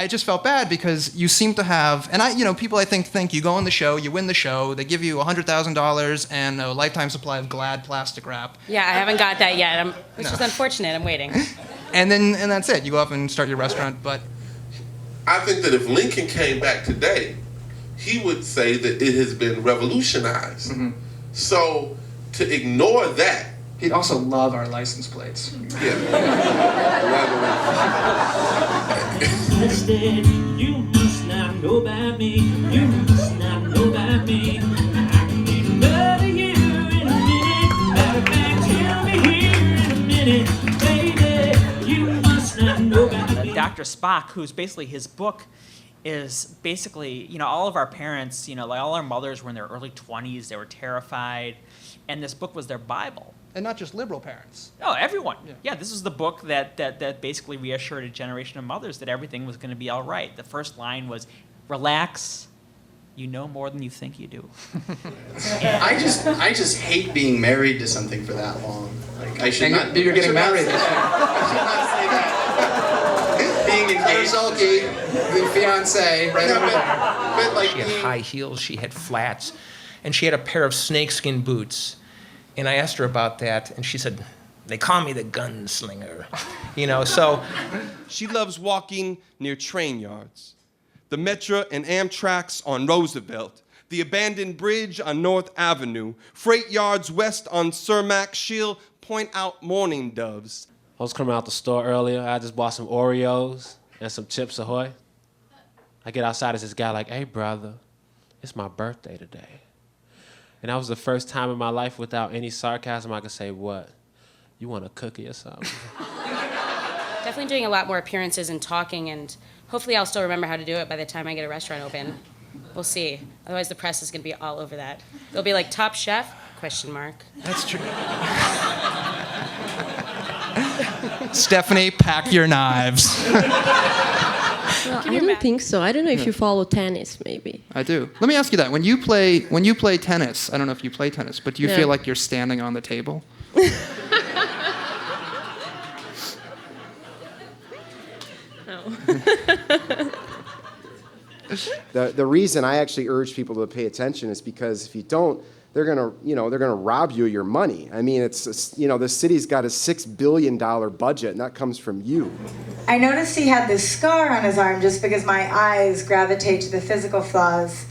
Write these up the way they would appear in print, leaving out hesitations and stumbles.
I just felt bad because you seem to have, and people I think you go on the show, you win the show, they give you $100,000 and a lifetime supply of Glad plastic wrap. Yeah, I haven't got that yet, which is unfortunate. I'm waiting. And that's it. You go off and start your restaurant, but... I think that if Lincoln came back today, he would say that it has been revolutionized. Mm-hmm. So to ignore that... He'd also love our license plates. Yeah. You must not know about me. You must not know about me. I can be another you in a minute. Matter of fact, you'll be here in a minute. Baby, you must not know about me. Dr. Spock, who's basically his book, is basically, all of our parents, like all our mothers were in their early 20s, they were terrified, and this book was their Bible. And not just liberal parents. Oh, everyone. Yeah, this is the book that basically reassured a generation of mothers that everything was going to be all right. The first line was, relax, you know more than you think you do. I just hate being married to something for that long. Like, I should not. You're getting married this year. I should not say that. Being engaged. The fiance, right over there. But like she had high heels, she had flats, and she had a pair of snakeskin boots. And I asked her about that, and she said, they call me the gunslinger. So... She loves walking near train yards, the Metra and Amtrak's on Roosevelt, the abandoned bridge on North Avenue, freight yards west on Cermak. She'll point out mourning doves. I was coming out the store earlier. I just bought some Oreos and some Chips Ahoy. I get outside, there's this guy like, hey, brother, it's my birthday today. And that was the first time in my life without any sarcasm I could say, what? You want a cookie or something? Definitely doing a lot more appearances and talking, and hopefully I'll still remember how to do it by the time I get a restaurant open. We'll see. Otherwise the press is going to be all over that. They'll be like, Top Chef? ? That's true. Stephanie, pack your knives. Well, I don't think so. I don't know if you follow tennis, maybe. I do. Let me ask you that. When you play tennis, I don't know if you play tennis, but do you feel like you're standing on the table? No. The reason I actually urge people to pay attention is because if you don't, they're gonna rob you of your money. I mean, it's the city's got a $6 billion budget, and that comes from you. I noticed he had this scar on his arm just because my eyes gravitate to the physical flaws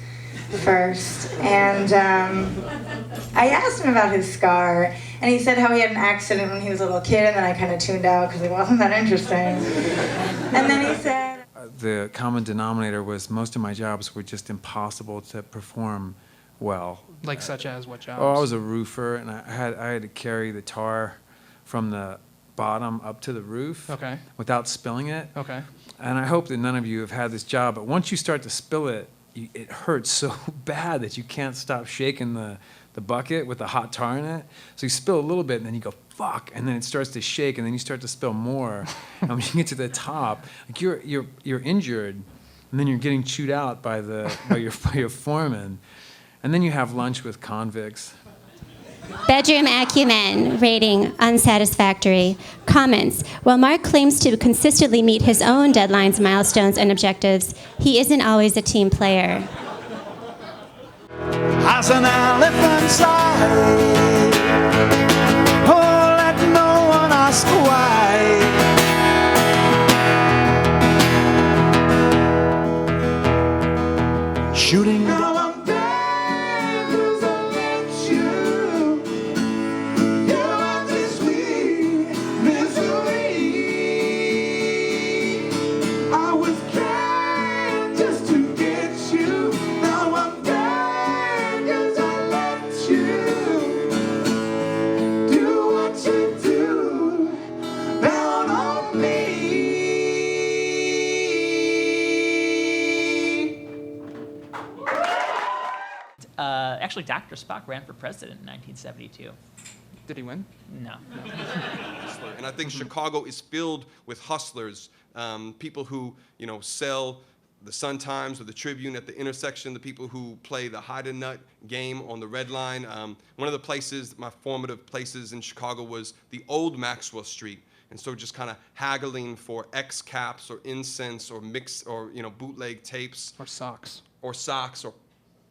first. And I asked him about his scar, and he said how he had an accident when he was a little kid, and then I kind of tuned out because it wasn't that interesting. And then he said... The common denominator was most of my jobs were just impossible to perform well. Like such as what jobs? Oh, I was a roofer, and I had to carry the tar from the bottom up to the roof without spilling it. Okay. And I hope that none of you have had this job, but once you start to spill it, it hurts so bad that you can't stop shaking the bucket with the hot tar in it. So you spill a little bit, and then you go, fuck, and then it starts to shake, and then you start to spill more. And when you get to the top, like you're injured, and then you're getting chewed out by your foreman. And then you have lunch with convicts. Bedroom acumen, rating unsatisfactory. Comments, while Mark claims to consistently meet his own deadlines, milestones, and objectives, he isn't always a team player. As an elephant sigh, oh, let no one ask why. Shooting now I'm dead, 'cause I let you. You are the sweet misery. I was trying just to get you. Now I'm dead, 'cause I let you do what you do down on me. Actually, Dr. Spock ran for president in 1972. Did he win? No. And I think Chicago is filled with hustlers, people who sell the Sun-Times or the Tribune at the intersection, the people who play the hide-and-nut game on the Red Line. One of the places, my formative places in Chicago, was the old Maxwell Street. And so just kind of haggling for X caps or incense or bootleg tapes. Or socks. Or socks or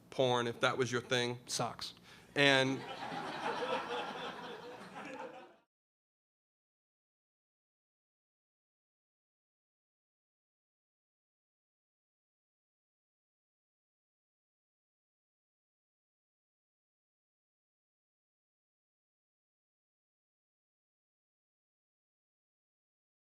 porn, if that was your thing. Socks. And